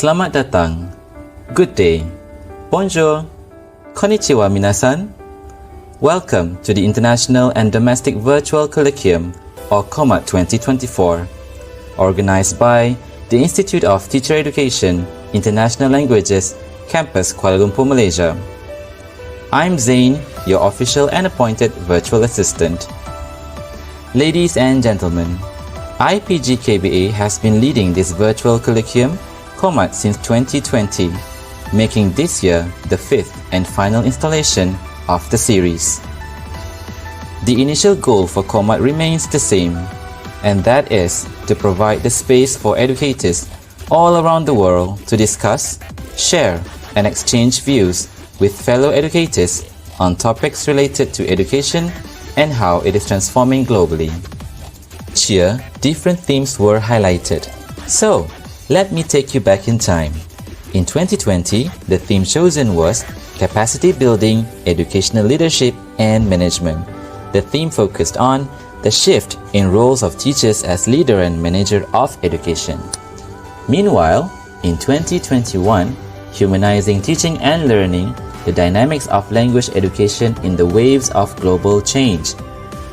Selamat datang. Good day. Bonjour. Konnichiwa minasan. Welcome to the International and Domestic Virtual Colloquium, or COMAT 2024, organized by the Institute of Teacher Education, International Languages, Campus Kuala Lumpur, Malaysia. I'm Zain, your official and appointed virtual assistant. Ladies and gentlemen, IPG-KBA has been leading this virtual colloquium, COMAT, since 2020, making this year the fifth and final installation of the series. The initial goal for COMAT remains the same, and that is to provide the space for educators all around the world to discuss, share, and exchange views with fellow educators on topics related to education and how it is transforming globally. Each year, different themes were highlighted. So, let me take you back in time. In 2020, the theme chosen was Capacity Building, Educational Leadership and Management. The theme focused on the shift in roles of teachers as leader and manager of education. Meanwhile, in 2021, Humanizing Teaching and Learning, the dynamics of language education in the waves of global change.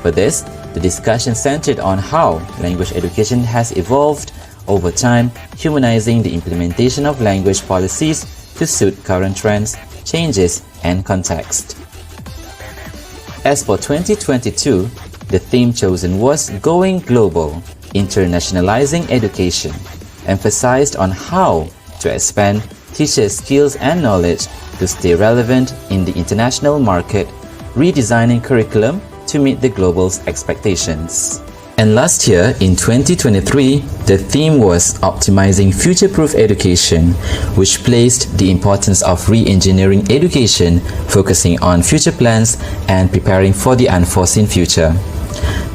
For this, the discussion centered on how language education has evolved over time, humanizing the implementation of language policies to suit current trends, changes, and context. As for 2022, the theme chosen was Going Global, Internationalizing Education, emphasized on how to expand teachers' skills and knowledge to stay relevant in the international market, redesigning curriculum to meet the global's expectations. And last year, in 2023, the theme was Optimizing Future-Proof Education, which placed the importance of re-engineering education, focusing on future plans and preparing for the unforeseen future.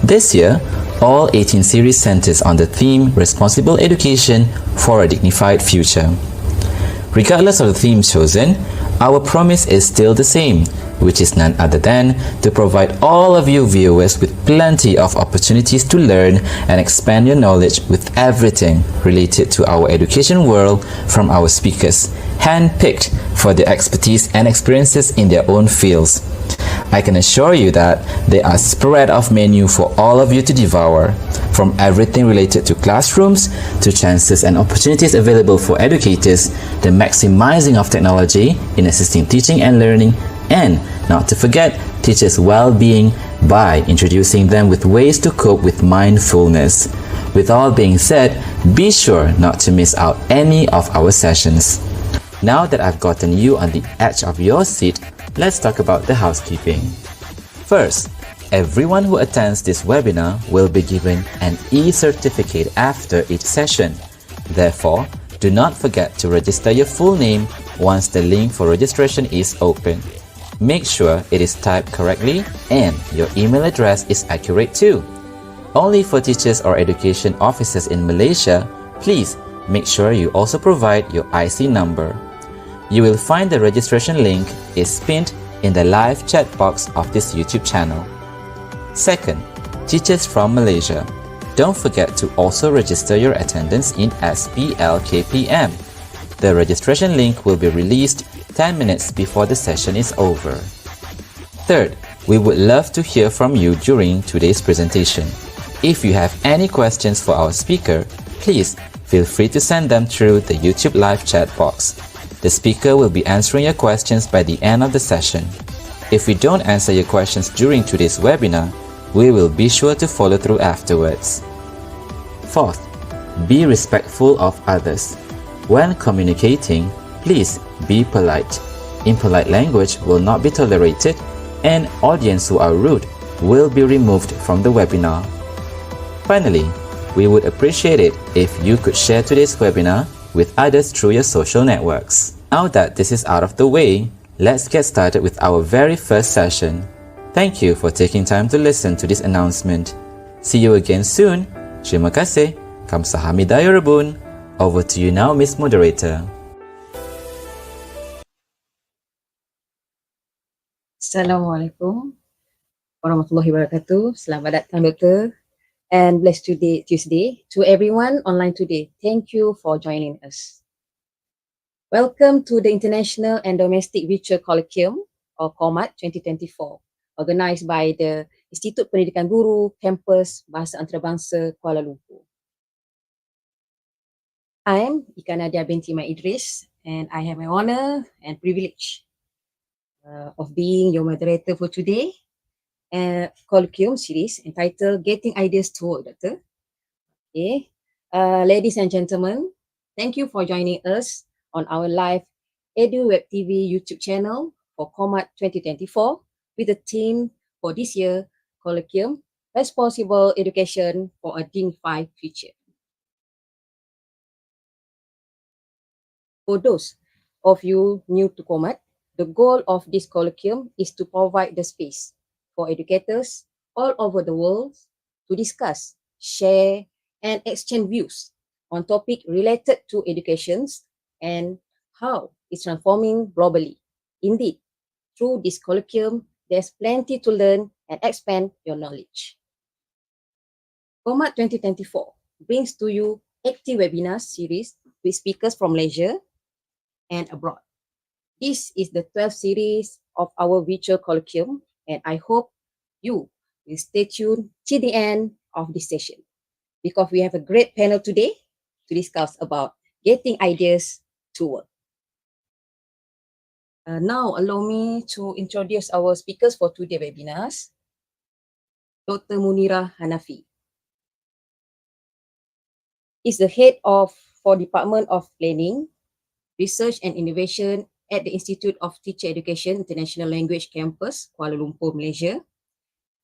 This year, all 18 series centers on the theme Responsible Education for a Dignified Future. Regardless of the theme chosen, our promise is still the same, which is none other than to provide all of you viewers with plenty of opportunities to learn and expand your knowledge with everything related to our education world from our speakers, hand-picked for their expertise and experiences in their own fields. I can assure you that there are spread of menu for all of you to devour, from everything related to classrooms to chances and opportunities available for educators, the maximizing of technology in assisting teaching and learning, and not to forget teachers' well-being by introducing them with ways to cope with mindfulness. With all being said, be sure not to miss out any of our sessions. Now that I've gotten you on the edge of your seat, let's talk about the housekeeping. First, everyone who attends this webinar will be given an e-certificate after each session. Therefore, do not forget to register your full name once the link for registration is open. Make sure it is typed correctly and your email address is accurate too. Only for teachers or education officers in Malaysia, please make sure you also provide your IC number. You will find the registration link is pinned in the live chat box of this YouTube channel. Second, teachers from Malaysia, don't forget to also register your attendance in SPLKPM. The registration link will be released 10 minutes before the session is over. Third, we would love to hear from you during today's presentation. If you have any questions for our speaker, please feel free to send them through the YouTube live chat box. The speaker will be answering your questions by the end of the session. If we don't answer your questions during today's webinar, we will be sure to follow through afterwards. Fourth, be respectful of others. When communicating, please be polite. Impolite language will not be tolerated, and audience who are rude will be removed from the webinar. Finally, we would appreciate it if you could share today's webinar with others through your social networks. Now that this is out of the way, let's get started with our very first session. Thank you for taking time to listen to this announcement. See you again soon. Terima kasih. Kamsahamnida Yorobun. Over to you now, Miss Moderator. Assalamualaikum warahmatullahi wabarakatuh. Selamat datang Doktor, and blessed Tuesday to everyone online today. Thank you for joining us. Welcome to the International and Domestic Virtual Colloquium, or COMAT 2024, organized by the Institut Pendidikan Guru, Kampus Bahasa Antarabangsa, Kuala Lumpur. I am Ika Nadia binti Mai Idris, and I have my honor and privilege of being your moderator for today, colloquium series entitled Getting Ideas to Work, Doctor. Okay. Ladies and gentlemen, thank you for joining us on our live EduWeb TV YouTube channel for COMAT 2024 with the theme for this year, Colloquium, Responsible Education for a Dignified Future. For those of you new to COMAT, the goal of this colloquium is to provide the space for educators all over the world to discuss, share, and exchange views on topics related to education and how it's transforming globally. Indeed, through this colloquium, there's plenty to learn and expand your knowledge. COMAT 2024 brings to you active webinar series with speakers from Malaysia and abroad. This is the 12th series of our virtual colloquium, and I hope you will stay tuned till the end of this session because we have a great panel today to discuss about getting ideas to work. Now, allow me to introduce our speakers for today's webinars. Dr. Munira Hanafi is the head for Department of Planning, Research and Innovation at the Institute of Teacher Education International Language Campus, Kuala Lumpur, Malaysia.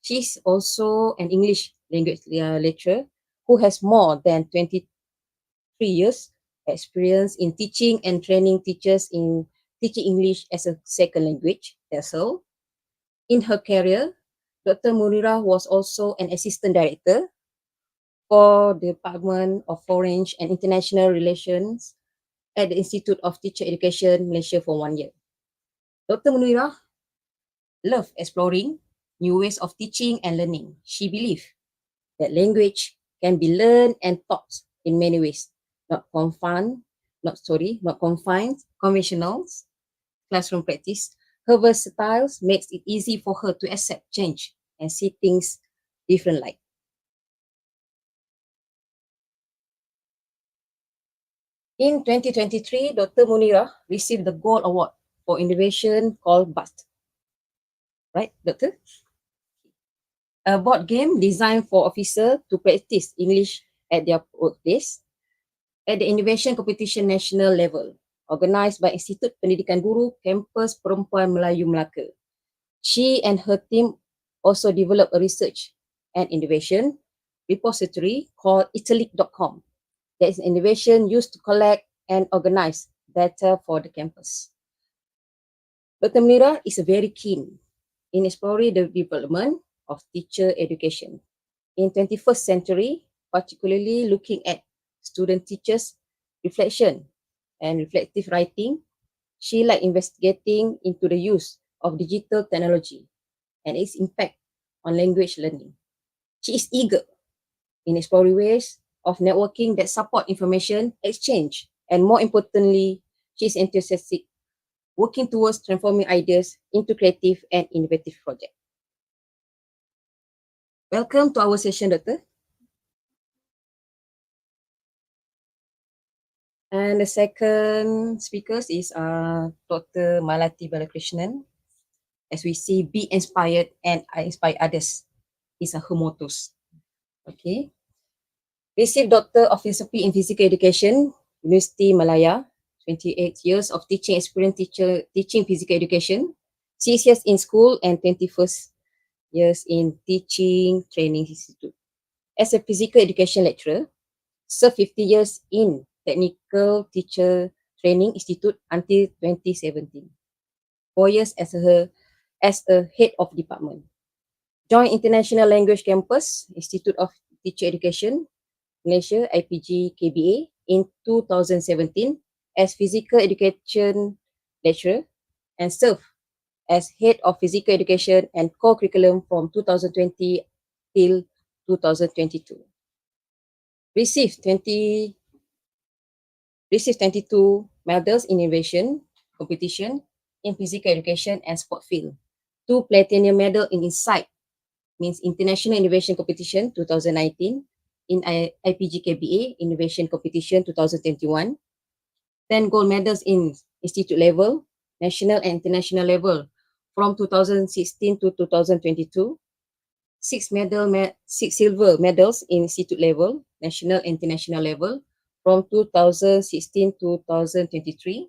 She's also an English language lecturer who has more than 23 years experience in teaching and training teachers in teaching English as a second language, TESOL. In her career, Dr. Munira was also an assistant director for the Department of Foreign and International Relations at the Institute of Teacher Education, Malaysia for 1 year. Dr. Munira loved exploring new ways of teaching and learning. She believed that language can be learned and taught in many ways, not confined conventional classroom practice. Her versatile makes it easy for her to accept change and see things different light. In 2023, Dr. Munira received the Gold Award for innovation called BUST. Right, Doctor? A board game designed for officers to practice English at their workplace at the Innovation Competition National level, organized by Institut Pendidikan Guru, Kampus Perempuan Melayu Melaka. She and her team also developed a research and innovation repository called italic.com. That is innovation used to collect and organize data for the campus. Dr. Munira is very keen in exploring the development of teacher education in 21st century, particularly looking at student teachers' reflection and reflective writing. She likes investigating into the use of digital technology and its impact on language learning. She is eager in exploring ways of networking that support information exchange, and more importantly, she is enthusiastic working towards transforming ideas into creative and innovative projects. Welcome to our session, Doctor. And the second speaker is Dr. Malati Balakrishnan. As we see, be inspired and I inspire others is her mottos. Okay. Received Doctor of Philosophy in Physical Education, University Malaya, 28 years of teaching experience teaching physical education, 6 years in school and 21st years in Teaching Training Institute. As a physical education lecturer, served 50 years in Technical Teacher Training Institute until 2017. 4 years as a head of department. Joined International Language Campus, Institute of Teacher Education, Malaysia, IPG KBA, in 2017 as physical education lecturer and served as head of physical education and core curriculum from 2020 till 2022. Received 22 medals in innovation competition in physical education and sport field. 2 platinum medal in Insight, means International Innovation Competition 2019, in IPGKBA Innovation Competition 2021. 10 gold medals in institute level, national and international level from 2016 to 2022. 6 silver medals in institute level, national and international level from 2016 to 2023,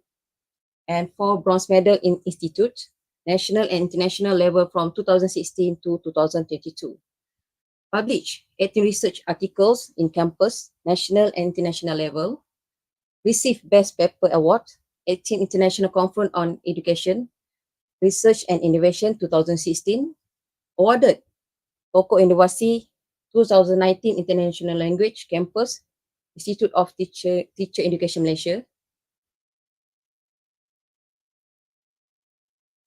and 4 bronze medal in institute, national and international level from 2016 to 2022. Published 18 research articles in campus, national and international level. Received Best Paper Award, 18 International Conference on Education, Research and Innovation 2016. Awarded Tokoh Inovasi 2019 International Language Campus, Institute of Teacher Education Malaysia.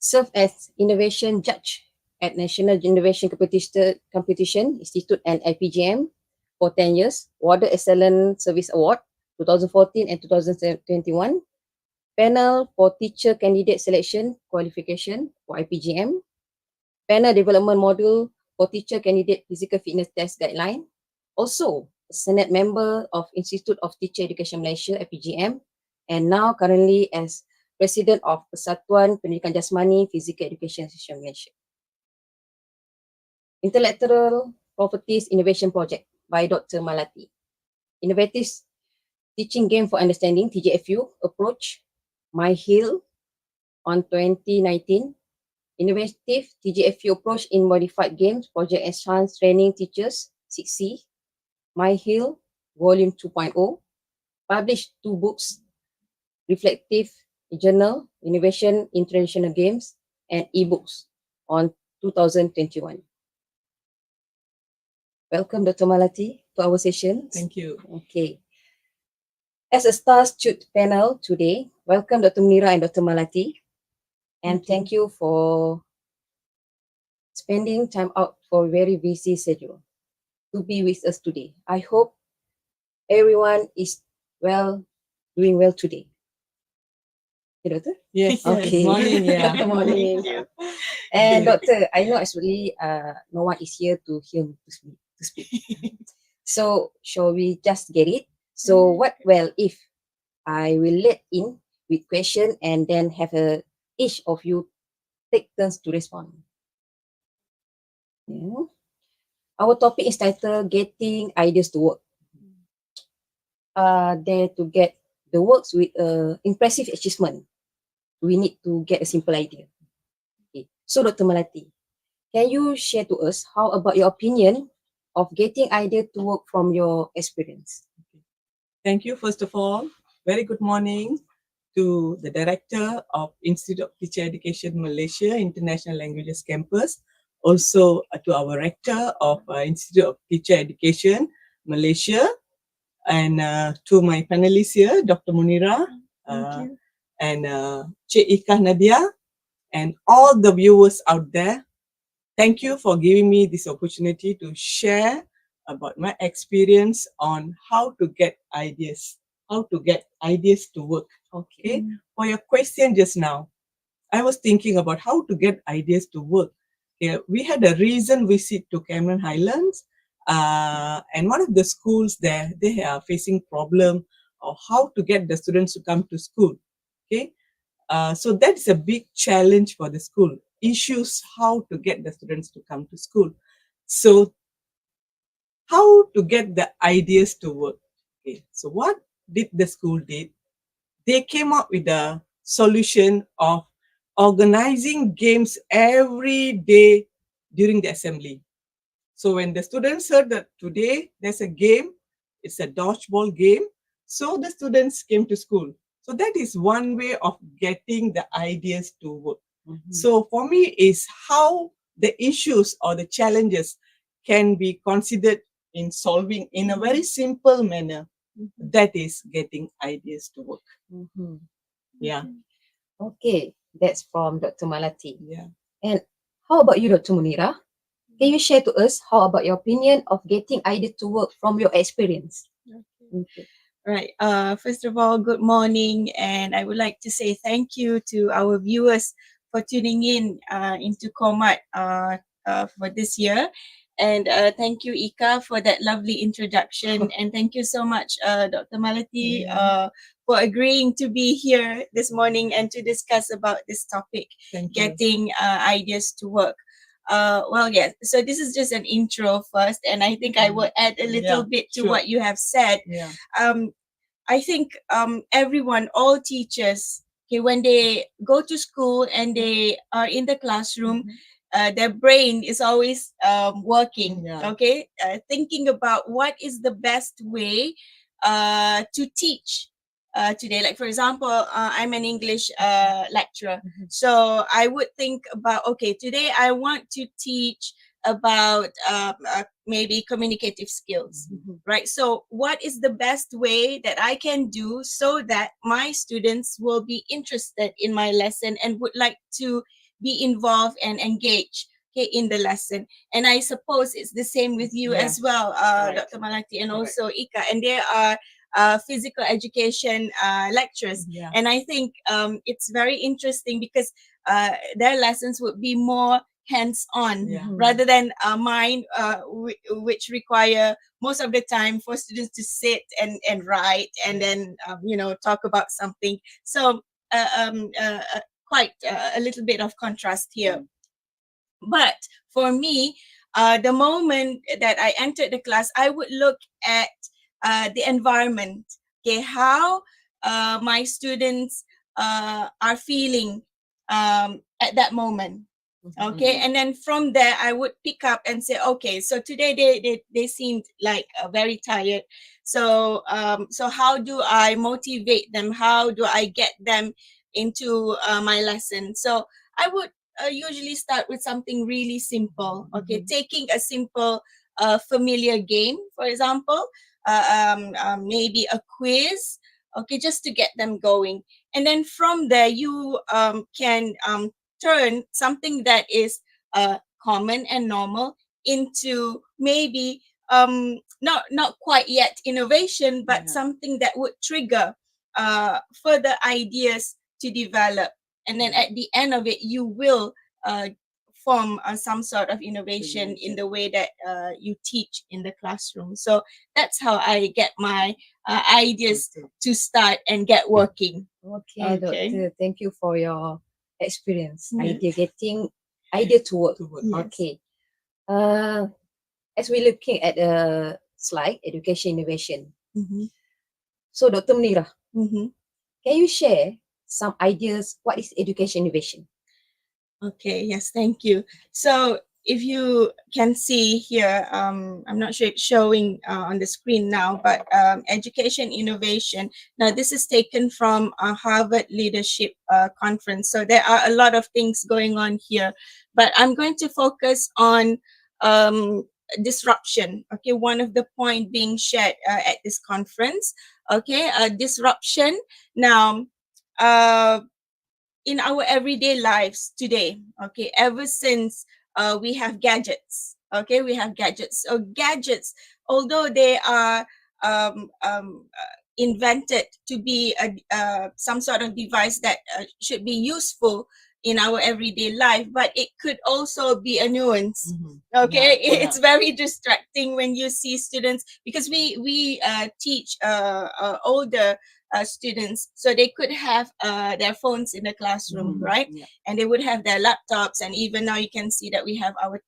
Served as Innovation Judge at National Innovation Competition Institute and IPGM for 10 years. Awarded Excellent Service Award 2014 and 2021. Panel for Teacher Candidate Selection Qualification for IPGM. Panel Development Module for Teacher Candidate Physical Fitness Test Guideline. Also, a Senate member of Institute of Teacher Education Malaysia, IPGM, and now currently as President of Persatuan Pendidikan Jasmani Physical Education Association Malaysia. Intellectual Properties Innovation Project by Dr. Malati. Innovative Teaching Game for Understanding, TGFU, approach, My Hill on 2019. Innovative TGFU approach in modified games, Project Enhanced Training Teachers, 6C, My Hill, Volume 2.0. Published 2 books, Reflective Journal, Innovation in Traditional Games, and ebooks on 2021. Welcome, Dr. Malati, to our session. Thank you. Okay. As a star-studded panel today, welcome Dr. Munira and Dr. Malati. And thank you for spending time out for a very busy schedule to be with us today. I hope everyone is doing well today. Okay, Doctor? Yes. Okay. Good morning. Yeah. Good morning. Thank you. And Doctor, I know actually no one is here to hear me to speak. So shall we just get it? So if I will let in with question and then have each of you take turns to respond. Yeah. Our topic is titled Getting Ideas to Work. There to get the works with impressive achievement, we need to get a simple idea. Okay. So Dr. Malati, can you share to us how about your opinion of getting idea to work from your experience? Thank you. First of all, very good morning to the Director of Institute of Teacher Education Malaysia International Languages Campus, also to our Rector of Institute of Teacher Education Malaysia, and to my panelists here, Dr. Munira, and Cik Ika Nadia, and all the viewers out there. Thank you for giving me this opportunity to share about my experience on how to get ideas to work. Okay. For your question just now, I was thinking about how to get ideas to work. Okay. We had a recent visit to Cameron Highlands, and one of the schools there, they are facing problem of how to get the students to come to school. Okay. So that's a big challenge for the school. Issues how to get the students to come to school. So how to get the ideas to work. Okay. So what did the school did? They came up with a solution of organizing games every day during the assembly. So when the students heard that today there's a game, it's a dodgeball game, so the students came to school. So that is one way of getting the ideas to work. So for me is how the issues or the challenges can be considered in solving in a very simple manner. That is getting ideas to work. Yeah. Okay, that's from Dr. Malati. Yeah. And how about you, Dr. Munira? Can you share to us how about your opinion of getting ideas to work from your experience? Okay. Right. First of all, good morning, and I would like to say thank you to our viewers for tuning in into Comat for this year. And thank you, Ika, for that lovely introduction. And thank you so much, Dr. Malati, for agreeing to be here this morning and to discuss about this topic, Thank you. getting ideas to work. Well, yes. So this is just an intro first, and I think I will add a little Yeah, bit to sure. what you have said. Yeah. I think everyone, all teachers, okay, when they go to school and they are in the classroom, their brain is always working, Yeah. okay, thinking about what is the best way to teach today. Like, for example, I'm an English lecturer. So I would think about, okay, today I want to teach about maybe communicative skills, right? So what is the best way that I can do so that my students will be interested in my lesson and would like to be involved and engage, okay, in the lesson? And I suppose it's the same with you Yeah. as well, Right. Dr. Malati, and Right. also Ika. And there are physical education lecturers. Yeah. And I think it's very interesting because their lessons would be more hands-on, Yeah. rather than mine, which require most of the time for students to sit and write and then talk about something. So quite a little bit of contrast here. But for me, the moment that I entered the class, I would look at the environment. Okay, how my students are feeling at that moment. Okay, and then from there I would pick up and say, okay, so today they seemed like very tired. So so how do I motivate them? How do I get them into my lesson? So I would usually start with something really simple. Okay, taking a simple familiar game, for example, maybe a quiz. Okay, just to get them going, and then from there you can turn something that is common and normal into maybe not quite yet innovation, but Yeah. something that would trigger further ideas to develop. And then at the end of it, you will form some sort of innovation in the way that you teach in the classroom. So that's how I get my ideas to start and get working. Okay, Okay. Doctor. Thank you for your experience. Yeah. Idea to work. To work. Yes. Okay. As we're looking at the slide, education innovation. Mm-hmm. So, Dr. Munira, Mm-hmm. can you share some ideas? What is education innovation? Okay, yes, thank you. So if you can see here, I'm not sure it's showing on the screen now, but education innovation. Now, this is taken from a Harvard Leadership Conference. So there are a lot of things going on here, but I'm going to focus on disruption. Okay, one of the point being shared at this conference. Okay, disruption. Now, in our everyday lives today, okay, ever since we have gadgets, okay, we have gadgets. So gadgets, although they are invented to be some sort of device that should be useful in our everyday life, but it could also be a nuisance. Okay, it's very distracting when you see students, because we teach older students, so they could have their phones in the classroom, right? Yeah. And they would have their laptops, and even now you can see that we have our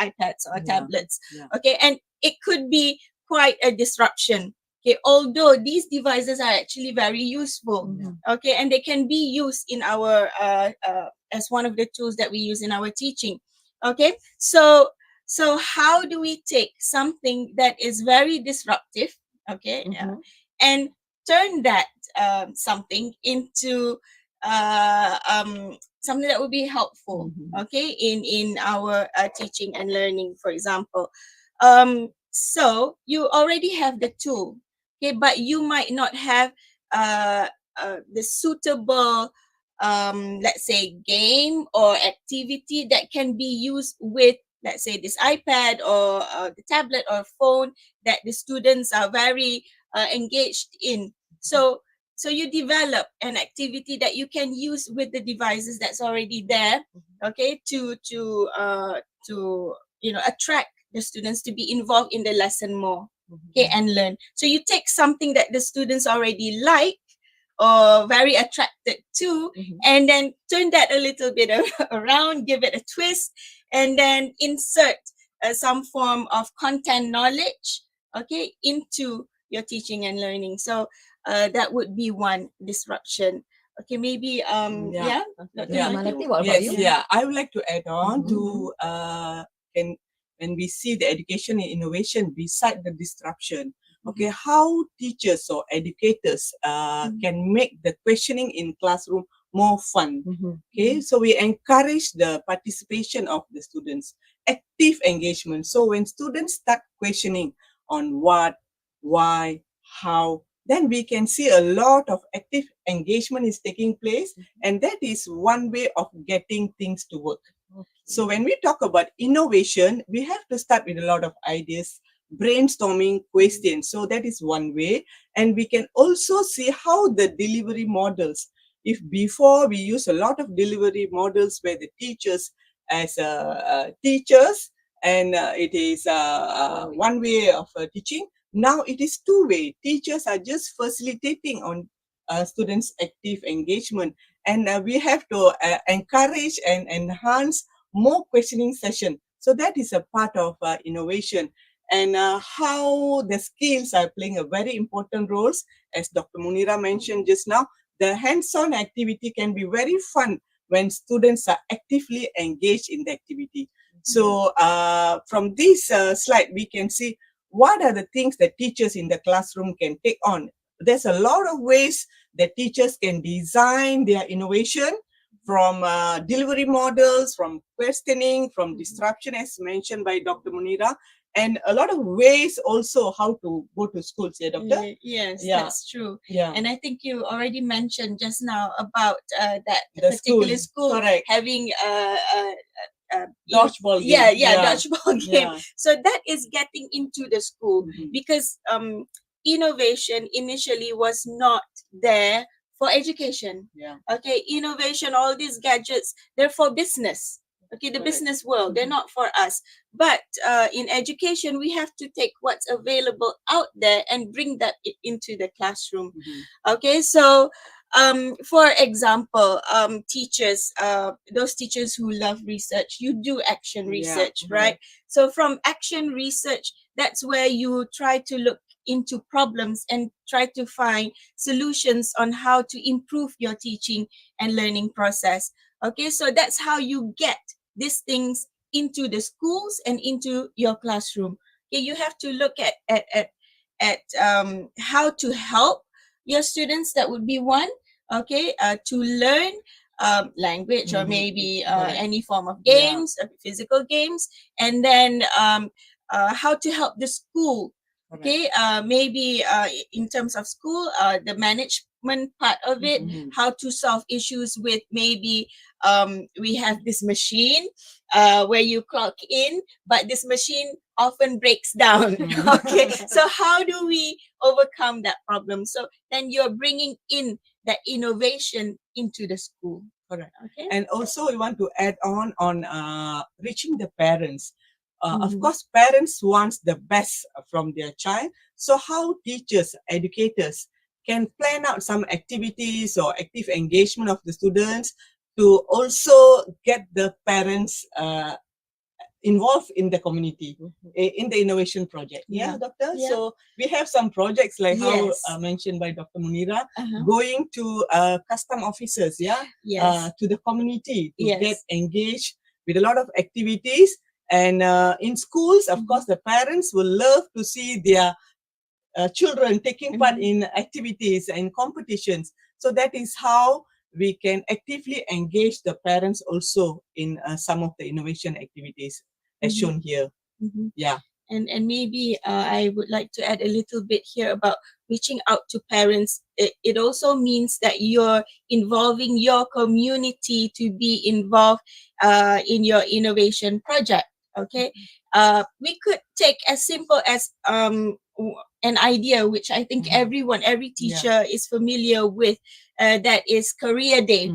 iPads or tablets. Yeah. Okay, and it could be quite a disruption. Okay, although these devices are actually very useful. Okay, and they can be used in our as one of the tools that we use in our teaching. Okay, so how do we take something that is very disruptive, okay, and turn that something into something that would be helpful, okay, in our teaching and learning, for example. So you already have the tool, okay, but you might not have the suitable let's say game or activity that can be used with, let's say, this iPad or the tablet or phone that the students are very engaged in. So you develop an activity that you can use with the devices that's already there, okay, to attract the students to be involved in the lesson more, okay, and learn. So you take something that the students already like or very attracted to, and then turn that a little bit around, give it a twist, and then insert some form of content knowledge, okay, into your teaching and learning. So that would be one disruption. Okay, maybe Yeah. Dr. Yeah. Malati, Malati? what about Yes, you? yeah. I would like to add on Mhm. to when we see the education and innovation beside the disruption. Okay, how teachers or educators can make the questioning in classroom more fun. Okay, so we encourage the participation of the students, active engagement. So when students start questioning on what, why, how, then we can see a lot of active engagement is taking place, and that is one way of getting things to work. So when we talk about innovation, we have to start with a lot of ideas, brainstorming questions. So that is one way. And we can also see how the delivery models, if before we use a lot of delivery models where the teachers as teachers, and it is one way of teaching. Now it is two-way. Teachers are just facilitating on students' active engagement. And we have to encourage and enhance more questioning session. So that is a part of innovation. And how the skills are playing a very important role, as Dr. Munira mentioned just now. The hands-on activity can be very fun when students are actively engaged in the activity. So from this slide, we can see what are the things that teachers in the classroom can take on. There's a lot of ways that teachers can design their innovation, from delivery models, from questioning, from disruption, as mentioned by Dr. Munira, and a lot of ways also how to go to schools. Yeah, Doctor? Yes, Yeah. that's true. Yeah. And I think you already mentioned just now about that The particular school, school correct. having Dodgeball game. yeah, dodgeball game. Yeah. So that is getting into the school, Mhm. because innovation initially was not there for education. Yeah. Okay, innovation, all these gadgets, they're for business. Okay, the Correct. business world, they're not for us. But in education, we have to take what's available out there and bring that into the classroom. Mhm. Okay, so for example, teachers, those teachers who love research, you do action Yeah. research, Mhm. right? So from action research, that's where you try to look into problems and try to find solutions on how to improve your teaching and learning process. Okay, so that's how you get these things into the schools and into your classroom. Okay, you have to look at how to help your students. That would be one. Okay, to learn language, or Mhm. maybe Correct. any form of Yeah. games, physical games, and then how to help the school. Correct. Okay, maybe in terms of school, the management part of it, Mhm. how to solve issues with maybe we have this machine where you clock in, but this machine often breaks down. Mhm. Okay, so how do we overcome that problem? So then you're bringing in that innovation into the school. Correct. Okay. And also we want to add on reaching the parents. Of Mhm. course, parents want the best from their child. So how teachers, educators can plan out some activities or active engagement of the students to also get the parents involved in the community, in the innovation project. Yeah, Yeah. Doctor? Yeah. So we have some projects like Yes. how mentioned by Dr. Munira, Uh-huh. going to custom officers, yeah, Yes. to the community to Yes. get engaged with a lot of activities. And in schools, of Mhm. course, the parents will love to see their children taking part Mhm. in activities and competitions. So that is how we can actively engage the parents also in some of the innovation activities as Mhm. shown here. Mhm. Yeah. And maybe I would like to add a little bit here about reaching out to parents. It also means that you're involving your community to be involved in your innovation project. Okay, we could take as simple as an idea which I think everyone, every teacher is familiar with, that is career day.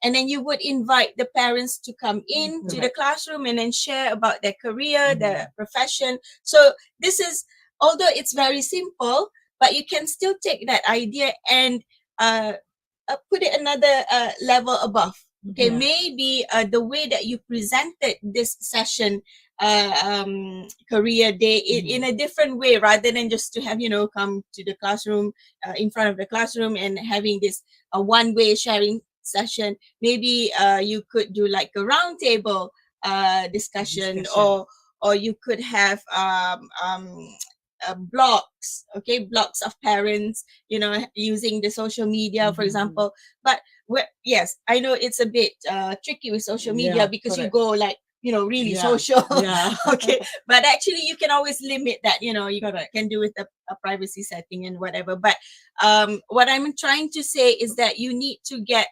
And then you would invite the parents to come in to the classroom and then share about their career, their profession. So this is, although it's very simple, but you can still take that idea and put it another level above. Okay, maybe the way that you presented this session, career day, in a different way, rather than just to have, come to the classroom, in front of the classroom and having this one-way sharing session. Maybe you could do like a round table discussion. Or you could have blocks, blocks of parents, using the social media, for example. But yes, I know it's a bit tricky with social media, because you go like, really social. Okay, but actually you can always limit that, you can do with a privacy setting and whatever. But what I'm trying to say is that you need to get,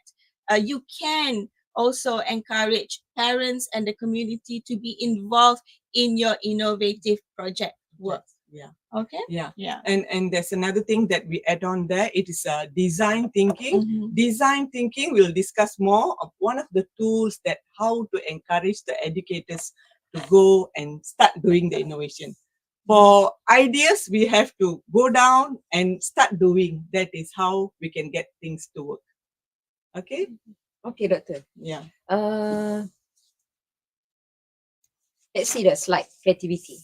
you can also encourage parents and the community to be involved in your innovative project work. Okay. And there's another thing that we add on there. It is design thinking. Design thinking, we'll discuss more of one of the tools that how to encourage the educators to go and start doing the innovation. For ideas, we have to go down and start doing. That is how we can get things to work. Okay. Okay, Doctor. Yeah. Let's see the slide, creativity.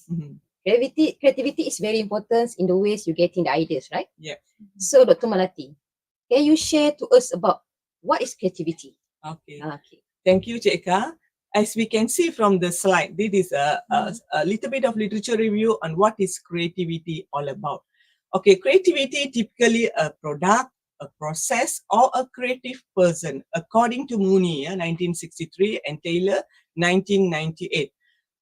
Creativity is very important in the ways you getting the ideas, right? Yeah. So, Dr. Malati, can you share to us about what is creativity? Okay. Okay. Thank you, Cik Eka. As we can see from the slide, this is a little bit of literature review on what is creativity all about. Okay, creativity typically a product, a process, or a creative person, according to Mooney, 1963, and Taylor, 1998.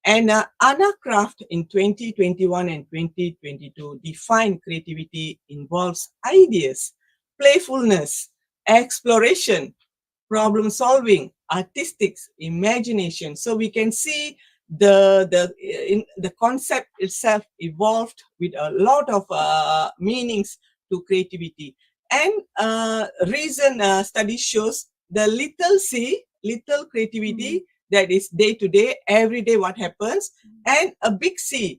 And Anna Kraft in 2021 and 2022 defined creativity involves ideas, playfulness, exploration, problem solving, artistics, imagination. So we can see the concept itself evolved with a lot of meanings to creativity. And recent study shows the little c, little creativity, that is day to day, every day what happens, and a big C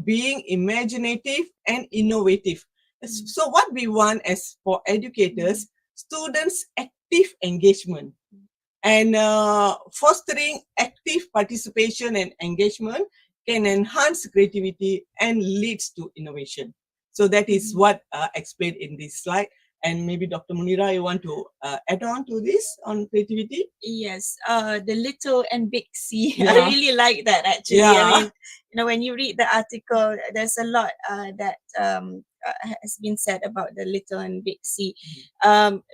being imaginative and innovative. So what we want as for educators, students' active engagement and fostering active participation and engagement can enhance creativity and leads to innovation. So that is what explained in this slide. And maybe Dr. Munira, you want to add on to this on creativity? Yes, the little and big C. I really like that actually. I mean, when you read the article, there's a lot that has been said about the little and big C.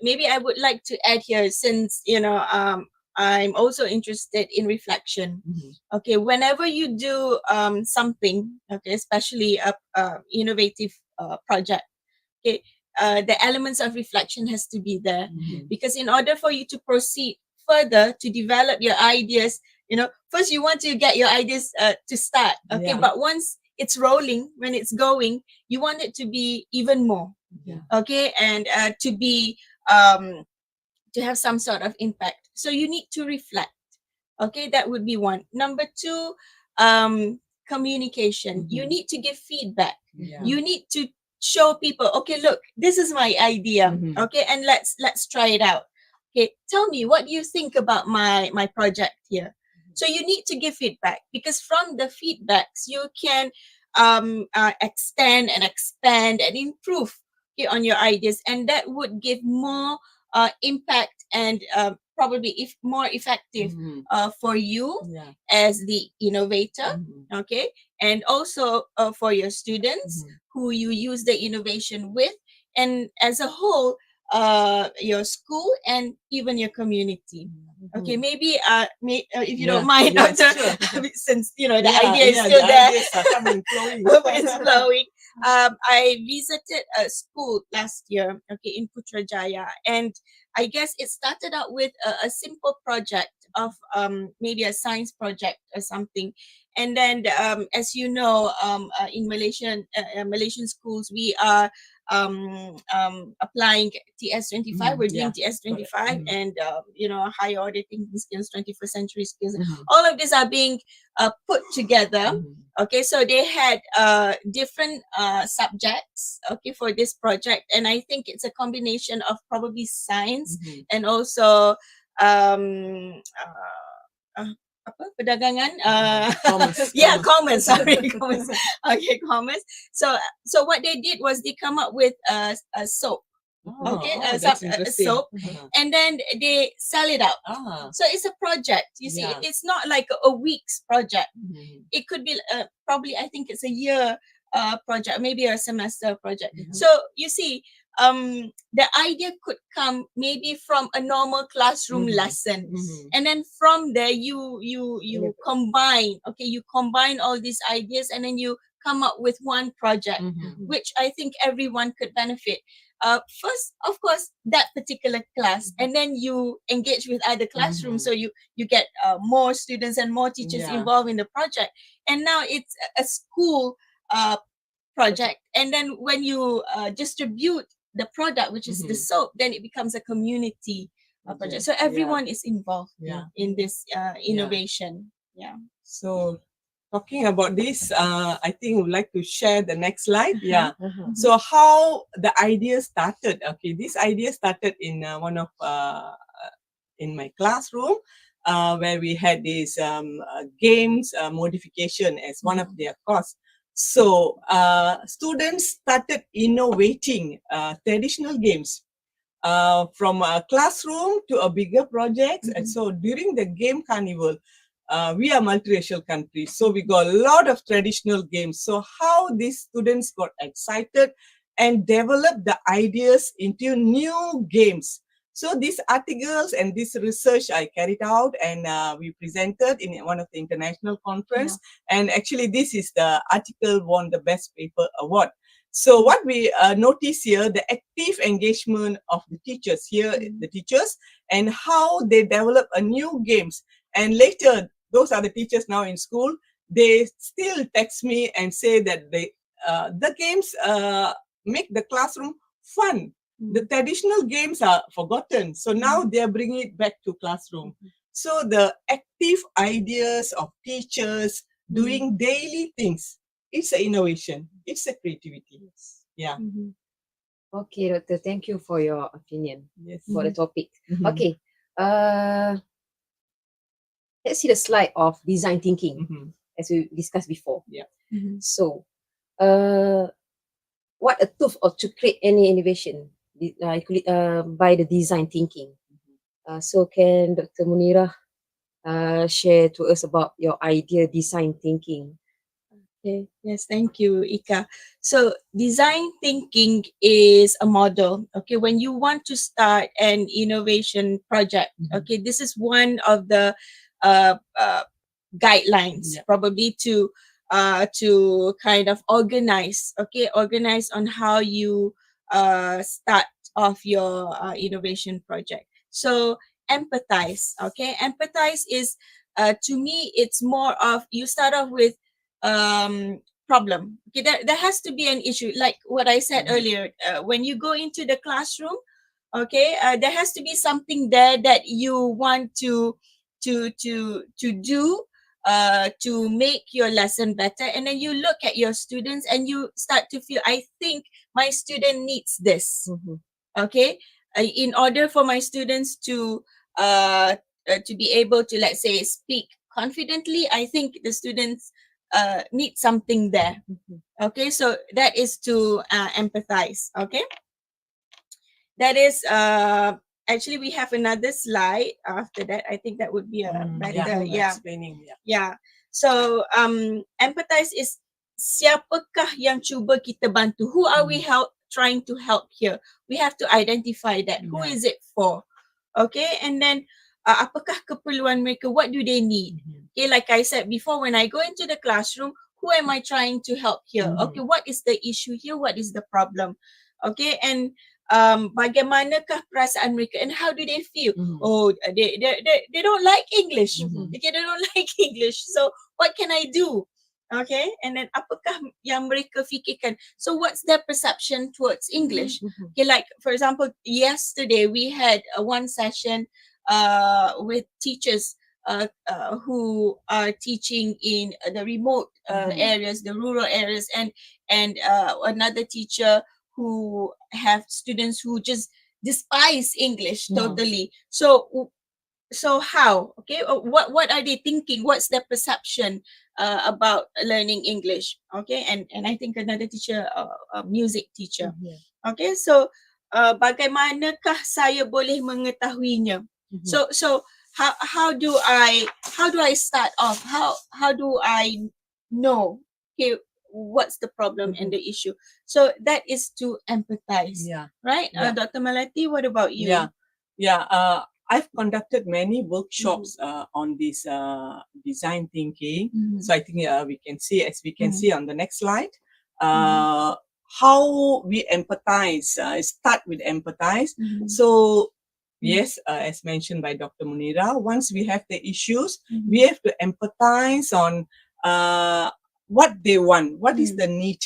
Maybe I would like to add here, since I'm also interested in reflection. Okay, whenever you do something, okay, especially a innovative project, okay, the elements of reflection has to be there, because in order for you to proceed further to develop your ideas, first you want to get your ideas to start, okay, but once it's rolling, when it's going, you want it to be even more, okay, and to be to have some sort of impact. So you need to reflect, okay, that would be one. Number two, communication. You need to give feedback. You need to show people, okay, look, this is my idea, okay, and let's try it out. Okay, tell me, what do you think about my project here? So you need to give feedback, because from the feedbacks you can extend and expand and improve, okay, on your ideas, and that would give more impact and probably more effective for you as the innovator, okay, and also for your students who you use the innovation with, and as a whole, your school and even your community. Okay, maybe if you don't mind, Doctor, since the idea is still there, it's flowing. I visited a school last year, okay, in Putrajaya, and I guess it started out with a simple project of maybe a science project or something, And then, as you know, in Malaysian schools, we are applying TS25. We're doing TS25, and higher order thinking skills, 21st century skills. All of these are being put together. Okay, so they had different subjects, okay, for this project, and I think it's a combination of probably science and also apa perdagangan Commerce. commerce, sorry, commerce. Okay, commerce. So what they did was they come up with a soap. Okay, that's interesting. soap, and then they sell it out. So it's a project. You see, Yeah. it's not like a week's project. It could be probably, I think it's a year project, maybe a semester project. So you see, the idea could come maybe from a normal classroom lesson, and then from there you combine. Okay, you combine all these ideas, and then you come up with one project, which I think everyone could benefit. First, of course, that particular class, and then you engage with other classrooms, so you get more students and more teachers involved in the project, and now it's a school project. And then when you distribute the product, which is the soap, then it becomes a community project. So everyone is involved in this innovation. So talking about this, I think we'd like to share the next slide. So how the idea started. Okay, this idea started in one of in my classroom, where we had this games modification as one of their course. So students started innovating traditional games from a classroom to a bigger project. And so during the game carnival, we are multiracial country, so we got a lot of traditional games. So how these students got excited and developed the ideas into new games. So these articles and this research I carried out, and we presented in one of the international conference. And actually this is the article won the best paper award. So what we notice here, the active engagement of the teachers here, the teachers, and how they develop a new games. And later, those are the teachers now in school, they still text me and say that the games make the classroom fun. The traditional games are forgotten. So now they are bringing it back to classroom. So the active ideas of teachers doing daily things, it's an innovation. It's a creativity. Yeah. Okay, Doctor, thank you for your opinion Yes. for the topic. Okay, let's see the slide of design thinking as we discussed before. So, what a tool to create any innovation by the design thinking. So can Dr. Munirah share to us about your idea design thinking? Okay. Yes, thank you, Ika. So design thinking is a model. Okay, when you want to start an innovation project, okay, this is one of the guidelines probably to kind of organize on how you start off your innovation project. So empathize. Okay, empathize is to me, it's more of you start off with problem. Okay, there has to be an issue, like what I said earlier. When you go into the classroom, okay, there has to be something there that you want to do to make your lesson better, and then you look at your students and you start to feel, I think my student needs this. Okay, in order for my students to be able to, let's say, speak confidently, I think the students need something there. Okay, so that is to empathize. Okay, that is actually we have another slide after that. I think that would be a better Explaining. So empathize is siapakah yang cuba kita bantu? Who are we trying to help here? We have to identify that. Who is it for? Okay, and then apakah keperluan mereka? What do they need? Okay, like I said before, when I go into the classroom, who am I trying to help here? Okay, what is the issue here? What is the problem? Okay, and bagaimanakah perasaan mereka and how do they feel? Mhm. Oh, they don't like English. Mhm. Okay, they don't like English. So what can I do? Okay, and then apakah yang mereka fikirkan? So what's their perception towards English? Mhm. Okay, like for example, yesterday we had one session with teachers who are teaching in the remote areas, the rural areas, and another teacher who have students who just despise English Yeah. totally. So how? Okay, what are they thinking? What's their perception about learning English? Okay, and I think another teacher, a music teacher. Mhm. Okay, so bagaimanakah saya boleh mengetahuinya? Mhm. So how do I start off? How do I know? Okay, what's the problem and the issue? So that is to empathize, Yeah. right? Yeah. Dr. Malati, what about you? Yeah. I've conducted many workshops on this design thinking. Mhm. So I think we can see, as we can Mhm. see on the next slide, how we empathize. Start with empathize. Mhm. So yes, as mentioned by Dr. Munira, once we have the issues, Mhm. we have to empathize on what they want. What is the need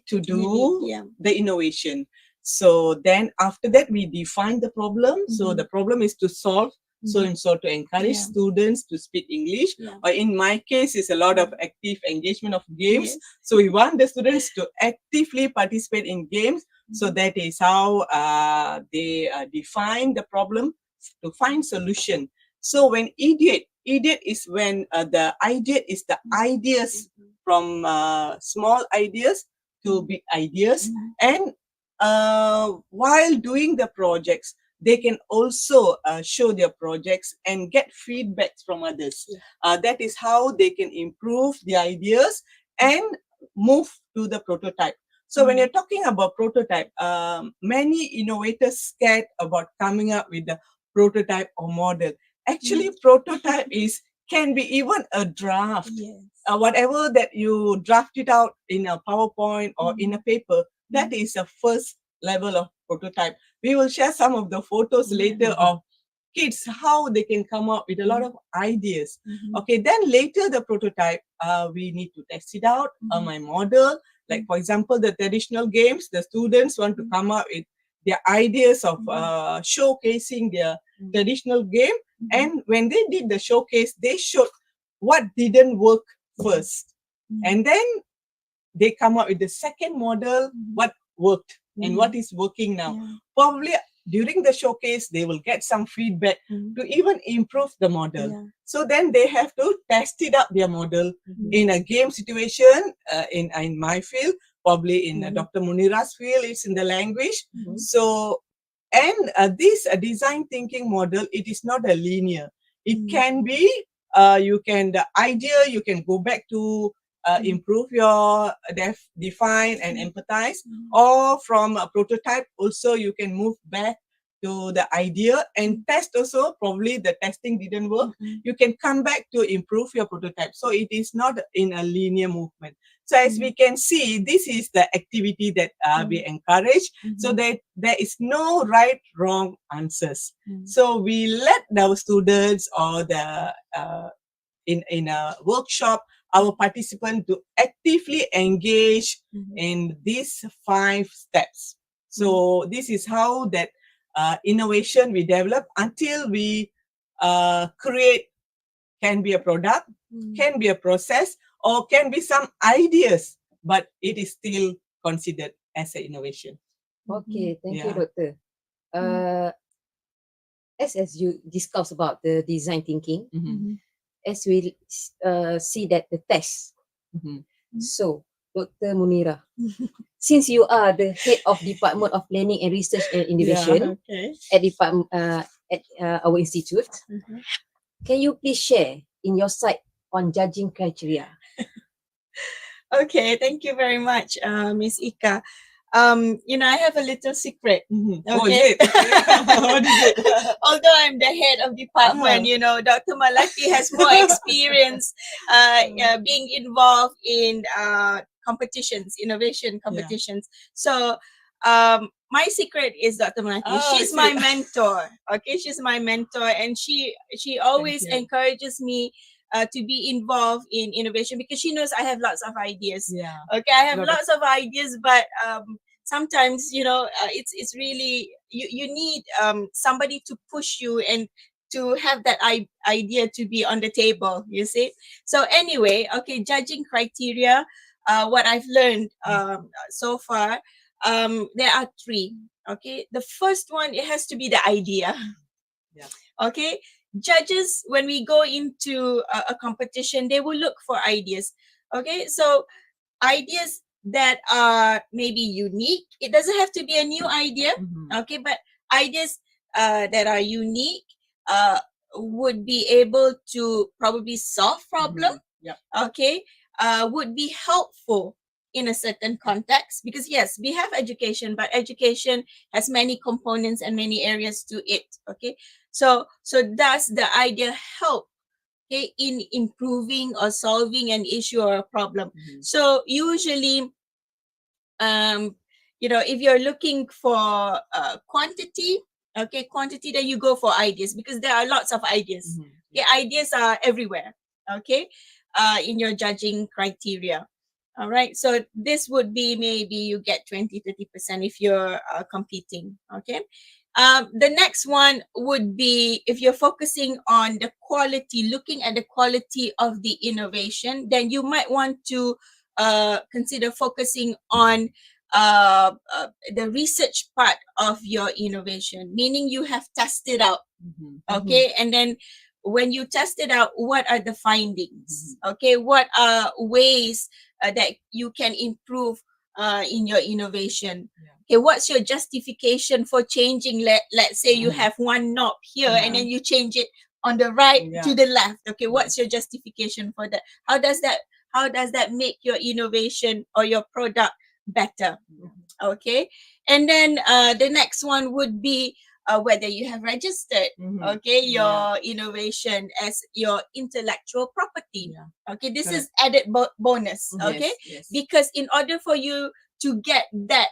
to do Yeah. the innovation. So then after that, we define the problem. So Mhm. the problem is to solve. So Mhm. and so to encourage Yeah. students to speak English. Yeah. Or in my case, it's a lot of active engagement of games. Yes. So we want the students to actively participate in games. So that is how they define the problem to find solution. So when idiot is when the idea is the ideas from small ideas to big ideas. Mhm. And while doing the projects, they can also show their projects and get feedbacks from others. That is how they can improve the ideas and move to the prototype. So when you're talking about prototype, many innovators scared about coming up with the prototype or model. Actually, prototype can be even a draft. Yes. Whatever that you draft it out in a PowerPoint or in a paper, that is a first level of prototype. We will share some of the photos later of kids, how they can come up with a lot of ideas. Okay, then later the prototype, we need to test it out on my model. Like for example, the traditional games, the students want to come up with their ideas of showcasing their traditional game. And when they did the showcase, they showed what didn't work first. And then they come up with the second model, what worked and what is working now. Probably during the showcase, they will get some feedback to even improve the model. So then they have to test it out, their model in a game situation, in my field, probably in Dr. Munira's field, it's in the language. So, and this design thinking model, it is not a linear. It can be, the idea, you can go back to improve your define and empathize, or from a prototype also you can move back to the idea and test also. Probably the testing didn't work, you can come back to improve your prototype. So it is not in a linear movement. So as we can see, this is the activity that we encourage, so that there is no right wrong answers. So we let our students or the in a workshop, our participant to actively engage in these 5 steps. So this is how that innovation we develop until we create, can be a product, can be a process, or can be some ideas, but it is still considered as an innovation. Okay, thank you, Yeah. Doctor. As you discussed about the design thinking, as we see that the test. So, Dr. Munira, since you are the head of Department of Planning and Research and Innovation Okay. at our institute, can you please share in your side on judging criteria? Okay, thank you very much, Miss Ika. I have a little secret. Oh, Okay. is it? What is it? Although I'm the head of department, Dr. Malati has more experience being involved in competitions, innovation competitions. So my secret is Dr. Melati. Oh, She's I my see. mentor. Okay, she's my mentor, and she always you. encourages me to be involved in innovation because she knows I have lots of ideas. Yeah. Okay, I have Lot of- lots of ideas, but sometimes it's really you need somebody to push you and to have that idea to be on the table. You see. So anyway, okay, judging criteria. What I've learned so far, there are three. Okay, the first one, it has to be the idea. Yeah. Okay, judges, when we go into a competition, they will look for ideas. Okay, so ideas that are maybe unique. It doesn't have to be a new idea. Mhm. Okay, but ideas that are unique would be able to probably solve problem. Mhm. Yep. Okay, would be helpful in a certain context, because yes, we have education, but education has many components and many areas to it. Okay, so does the idea help, okay, in improving or solving an issue or a problem? Mhm. So usually if you're looking for quantity, then you go for ideas, because there are lots of ideas. Mhm. Okay, ideas are everywhere. Okay, in your judging criteria. All right, so this would be maybe you get 20-30% if you're competing. Okay, the next one would be if you're focusing on the quality, looking at the quality of the innovation, then you might want to consider focusing on the research part of your innovation, meaning you have tested out. Mhm. Okay, and then when you test it out, what are the findings? Okay, what are ways that you can improve in your innovation? Okay, what's your justification for changing? Let's say you have one knob here and then you change it on the right to the left. Okay, what's your justification for that? How does that make your innovation or your product better? Okay, and then the next one would be whether you have registered your innovation as your intellectual property. Okay, this is added bonus. Okay, Yes. because in order for you to get that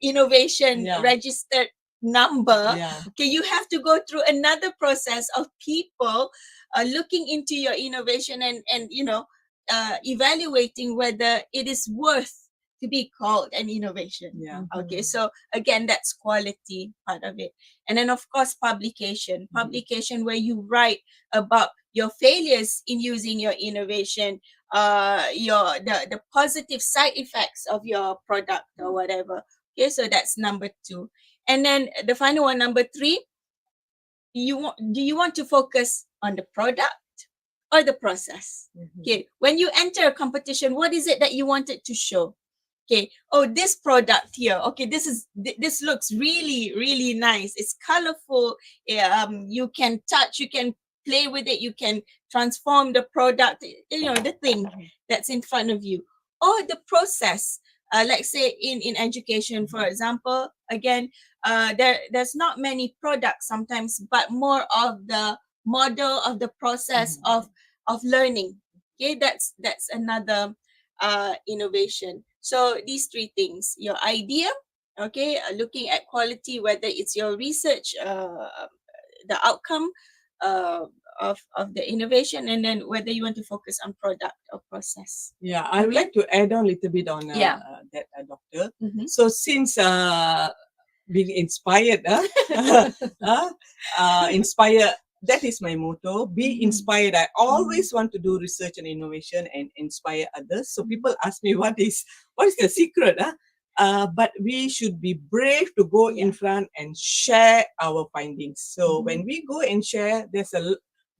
innovation registered number, okay, you have to go through another process of people looking into your innovation and evaluating whether it is worth to be called an innovation. Okay, so again, that's quality part of it. And then of course publication where you write about your failures in using your innovation, the positive side effects of your product or whatever. Okay, so that's number 2. And then the final one, number 3, do you want to focus on the product or the process? Okay, when you enter a competition, what is it that you wanted to show? Okay, oh, this product here, okay, this looks really, really nice. It's colorful. You can touch, you can play with it, you can transform the product, the thing that's in front of you. Or the process, let's say in education, for example, again, there's not many products sometimes, but more of the model of the process of learning. Okay, that's another innovation. So these 3 things: your idea, okay, looking at quality, whether it's your research, the outcome of the innovation, and then whether you want to focus on product or process. Yeah, I would like to add on a little bit on that, Doctor. So since being inspired, inspire, that is my motto. Be inspired. I always want to do research and innovation and inspire others. So people ask me, what is the secret? But we should be brave to go in front and share our findings. So when we go and share,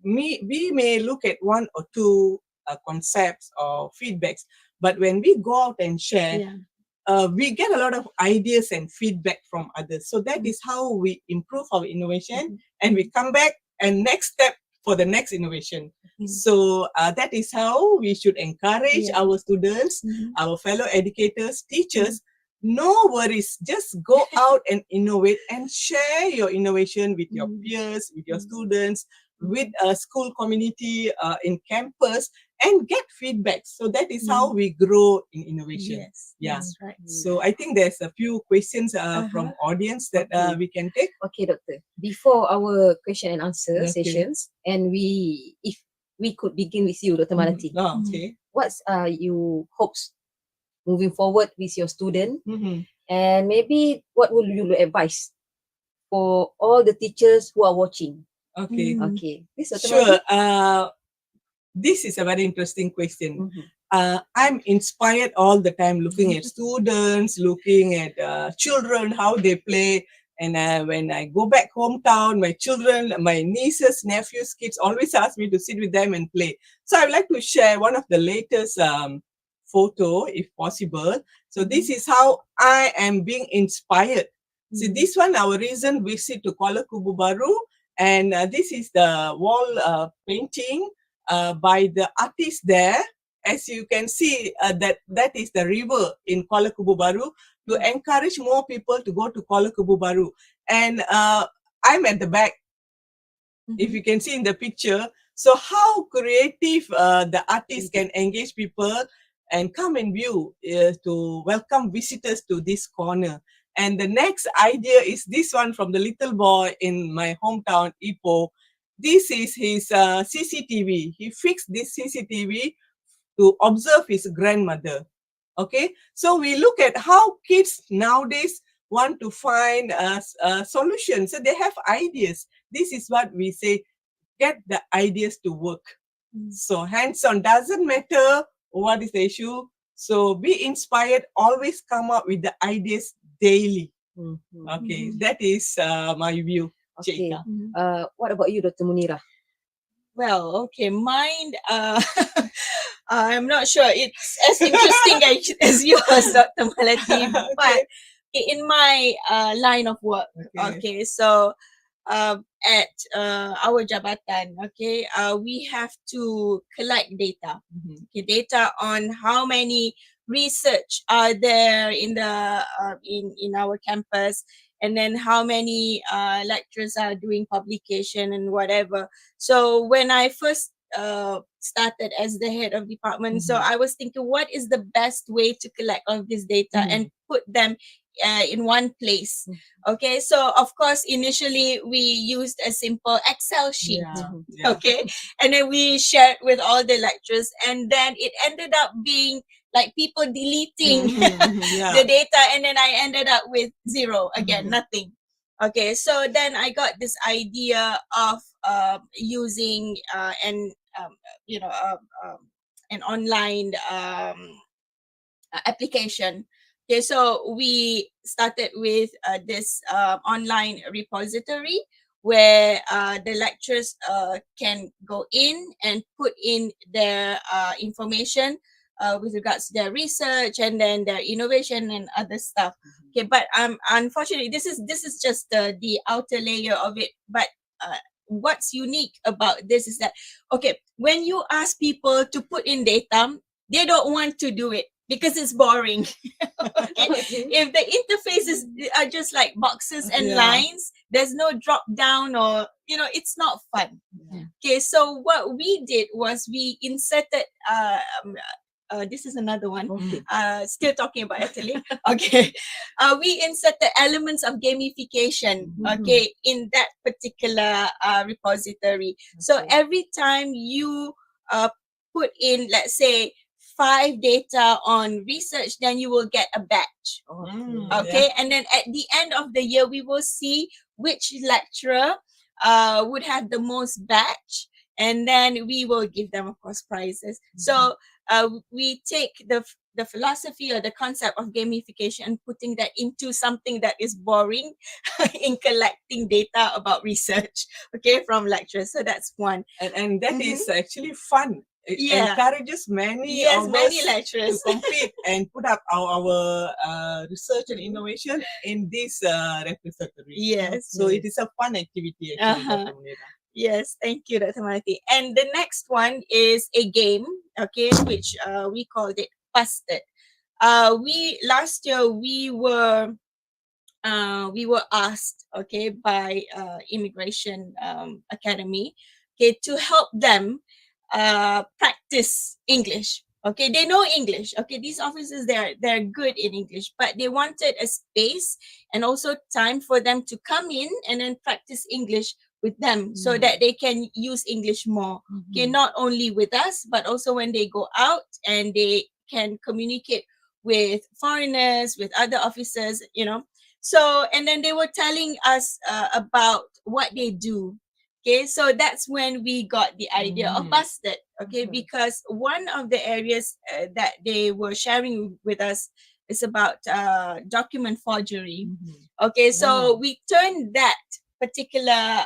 we may look at 1 or 2 concepts or feedbacks, but when we go out and share, we get a lot of ideas and feedback from others. So that is how we improve our innovation, and we come back and next step for the next innovation. So that is how we should encourage our students, our fellow educators, teachers. No worries, just go out and innovate and share your innovation with your peers, with your students, with a school community in campus, and get feedback. So that is how we grow in innovation. Yes. Yeah. That's right. So I think there's a few questions from audience that Okay. we can take. Okay, Doctor. Before our question and answer Okay. sessions, and if we could begin with you, Dr. Malati, Oh, okay. what's your hopes moving forward with your student, Mhm. and maybe what will you advise for all the teachers who are watching? Okay. Okay, please, Dr. Sure. Malati. This is a very interesting question. Mhm. I'm inspired all the time looking at students, looking at children, how they play. And when I go back hometown, my children, my nieces, nephews, kids always ask me to sit with them and play. So I'd like to share one of the latest photo, if possible. So this is how I am being inspired. See, this one, our recent visit to Kuala Kubu Baru, and this is the wall painting by the artist there. As you can see, that is the river in Kuala Kubu Baru, to encourage more people to go to Kuala Kubu Baru. And I'm at the back, if you can see in the picture. So how creative the artist can engage people and come and view to welcome visitors to this corner. And the next idea is this one from the little boy in my hometown, Ipoh. This is his CCTV. He fixed this CCTV to observe his grandmother. Okay, so we look at how kids nowadays want to find a solution. So they have ideas. This is what we say, get the ideas to work. So hands-on, doesn't matter what is the issue. So be inspired, always come up with the ideas daily. Okay, that is my view. Okay. Cik What about you, Dr. Munira? Well, okay, mine, I'm not sure it's as interesting as yours, Dr. Malati, but in my line of work, okay, so at our jabatan, okay, we have to collect data, okay, data on how many research are there in the in our campus, and then how many lecturers are doing publication and whatever. So when I first started as the head of department, so I was thinking, what is the best way to collect all of this data and put them in one place? Okay, so of course initially we used a simple Excel sheet. Okay, and then we shared with all the lecturers, and then it ended up being like people deleting the data, and then I ended up with zero again, nothing. Okay, so then I got this idea of using an online application. Okay, so we started with this online repository where the lecturers can go in and put in their information with regards to their research and then their innovation and other stuff. Okay, but unfortunately, this is just the outer layer of it. But what's unique about this is that, okay, when you ask people to put in data, they don't want to do it because it's boring. Okay? If the interfaces are just like boxes and lines, there's no drop down, or it's not fun. Okay, so what we did was we inserted this is another one. Still talking about Italy. Okay. We inserted elements of gamification, okay, in that particular repository. So every time you put in, let's say, 5 data on research, then you will get a badge. Okay. And then at the end of the year, we will see which lecturer would have the most badge. And then we will give them, of course, prizes. So we take the philosophy or the concept of gamification and putting that into something that is boring in collecting data about research, okay, from lecturers. So that's one. And that is actually fun. It encourages many lecturers to compete and put up our research and innovation in this repository. Yes. So it is a fun activity actually, Dr. Munira. Yes, thank you, Dr. Malati. And the next one is a game, okay, which we called it Busted. Last year we were asked, okay, by Immigration Academy, okay, to help them practice English. Okay, they know English. Okay, these officers, they're good in English, but they wanted a space and also time for them to come in and then practice English with them so that they can use English more. Okay, not only with us, but also when they go out and they can communicate with foreigners, with other officers, you know. So, and then they were telling us about what they do. Okay, so that's when we got the idea of Busted. Okay, because one of the areas that they were sharing with us is about document forgery. Okay, so we turned that particular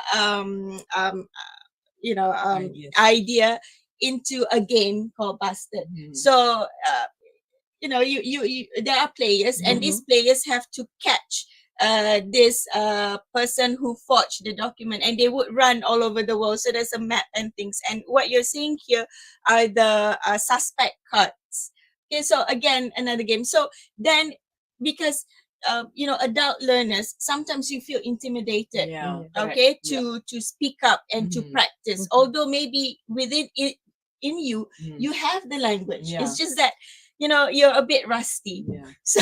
idea into a game called Busted. So you there are players, and these players have to catch this person who forged the document, and they would run all over the world. So there's a map and things, and what you're seeing here are the suspect cards. Okay, so again, another game. So then, because adult learners, sometimes you feel intimidated, okay, to speak up and to practice, although maybe within it, in you, you have the language. It's just that you're a bit rusty. So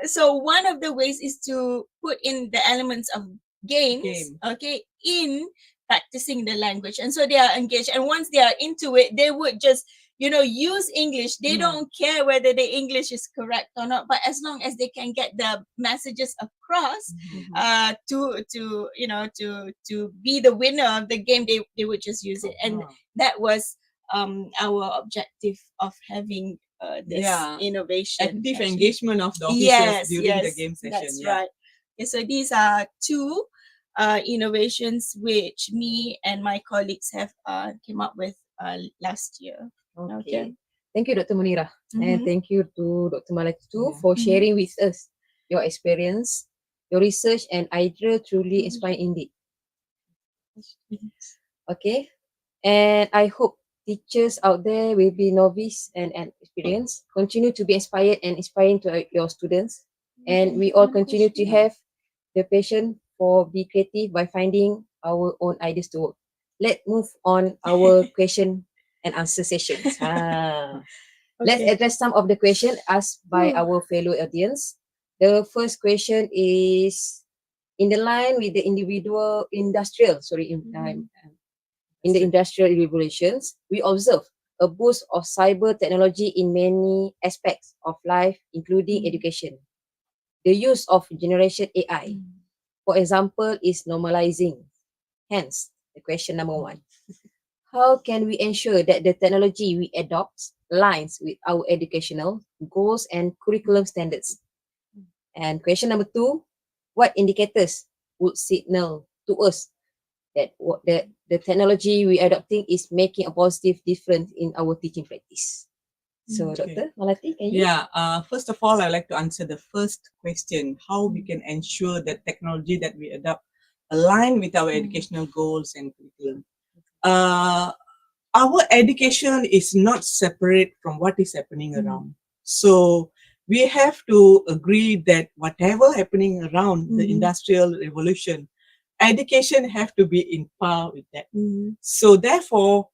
so one of the ways is to put in the elements of games, okay, in practicing the language, and so they are engaged, and once they are into it, they would just use English. They don't care whether the English is correct or not, but as long as they can get the messages across to be the winner of the game, they would just use it. And that was our objective of having this innovation. Active actually. engagement of the officers during the game session. That's right. Okay, so these are two innovations which me and my colleagues have came up with last year. Okay. Thank you, Dr. Munira. And Mhm. thank you to Dr. Malati too for sharing with us your experience, your research and idea truly inspiring indeed. Okay. And I hope teachers out there will be novice and experienced, continue to be inspired and inspiring to your students. And we all continue to have the passion for be creative by finding our own ideas to work. Let's move on our question and answer sessions. Let's address some of the questions asked by our fellow audience. The first question is in the line with the in the industrial revolutions, we observe a boost of cyber technology in many aspects of life, including education. The use of generation AI, for example, is normalizing. Hence, the question number one. How can we ensure that the technology we adopt aligns with our educational goals and curriculum standards? And question number two, what indicators would signal to us that the technology we adopting is making a positive difference in our teaching practice? So, Okay. Dr. Malati, can you? Yeah, first of all, I'd like to answer the first question, how we can ensure that technology that we adopt align with our educational goals and curriculum. Our education is not separate from what is happening around. So we have to agree that whatever happening around the industrial revolution, education have to be in par with that. So therefore,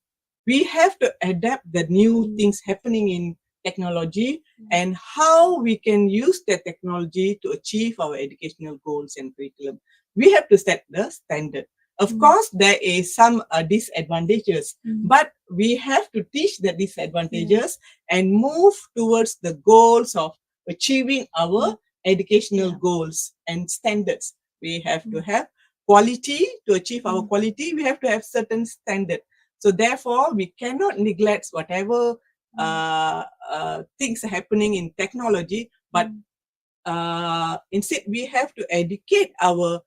we have to adapt the new things happening in technology and how we can use the technology to achieve our educational goals and curriculum. We have to set the standard. Of course, there is some disadvantages, but we have to teach the disadvantages and move towards the goals of achieving our educational goals and standards. We have to have quality. To achieve our quality, we have to have certain standard. So therefore, we cannot neglect whatever things are happening in technology, but instead we have to educate our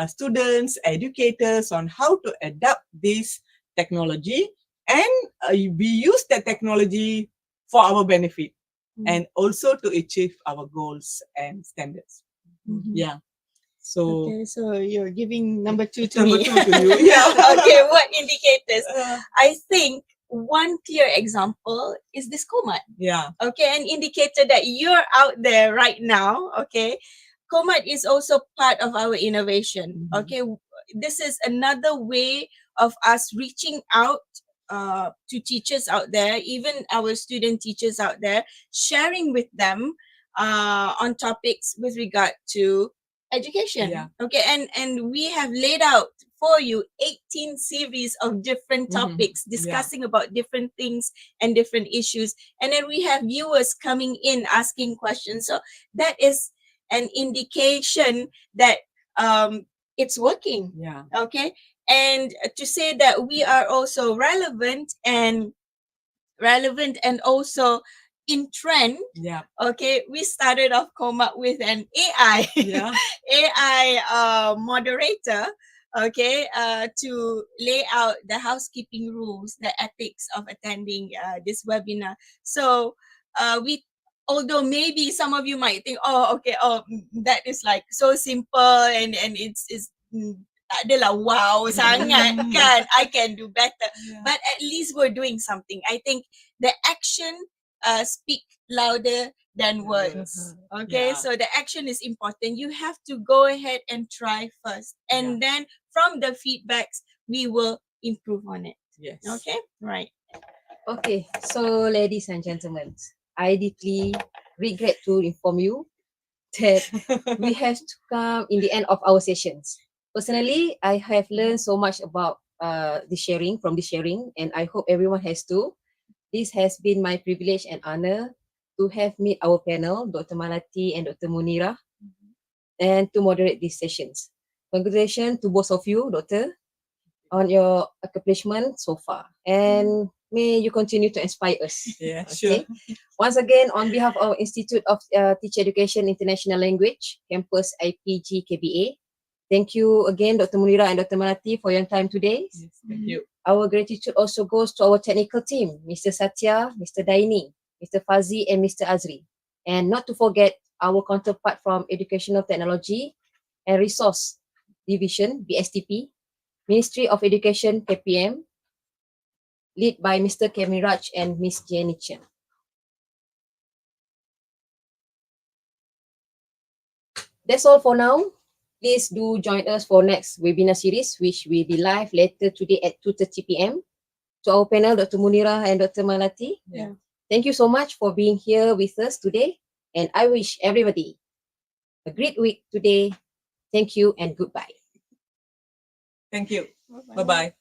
students, educators on how to adapt this technology, and we use that technology for our benefit and also to achieve our goals and standards. Yeah. So Okay, so you're giving number two to number me. two to you. Yeah. Okay, what indicators? I think one clear example is this COMAT. Yeah. Okay, an indicator that you're out there right now. Okay, COMAT is also part of our innovation. Okay, this is another way of us reaching out to teachers out there, even our student teachers out there, sharing with them on topics with regard to education. Yeah. Okay, and we have laid out for you 18 series of different Mhm. topics Yeah. discussing about different things and different issues, and then we have viewers coming in asking questions. So that is an indication that it's working. Yeah. Okay, and to say that we are also relevant and also in trend. Yeah. Okay, we started off Komat with an AI Yeah. AI moderator, okay, to lay out the housekeeping rules, the ethics of attending this webinar. So we, although maybe some of you might think, oh, okay, that is like so simple and it's adalah wow sangat kan, I can do better. Yeah. But at least we're doing something. I think the action speak louder than words. Okay, Yeah. so the action is important. You have to go ahead and try first, and then from the feedbacks we will improve on it. Yes. Okay, right. Okay, so ladies and gentlemen, I deeply regret to inform you that we have to come in the end of our sessions. Personally, I have learned so much about the sharing, and I hope everyone has too. This has been my privilege and honor to have meet our panel, Dr. Malati and Dr. Munira, and to moderate these sessions. Congratulations to both of you, Doctor, on your accomplishment so far. And may you continue to inspire us. Yeah, sure. Once again, on behalf of Institute of Teacher Education International Language, Campus IPG KBA, thank you again, Dr. Munira and Dr. Malati, for your time today. Yes, thank you. Our gratitude also goes to our technical team, Mr. Satya, Mr. Daini, Mr. Fazi, and Mr. Azri. And not to forget our counterpart from Educational Technology and Resource Division, BSTP, Ministry of Education, KPM, led by Mr. Kevin Raj and Ms. Jenny Chen. That's all for now. Please do join us for next webinar series, which will be live later today at 2:30 p.m. To our panel, Dr. Munira and Dr. Malati. Yeah. Thank you so much for being here with us today. And I wish everybody a great week today. Thank you and goodbye. Thank you. Bye-bye.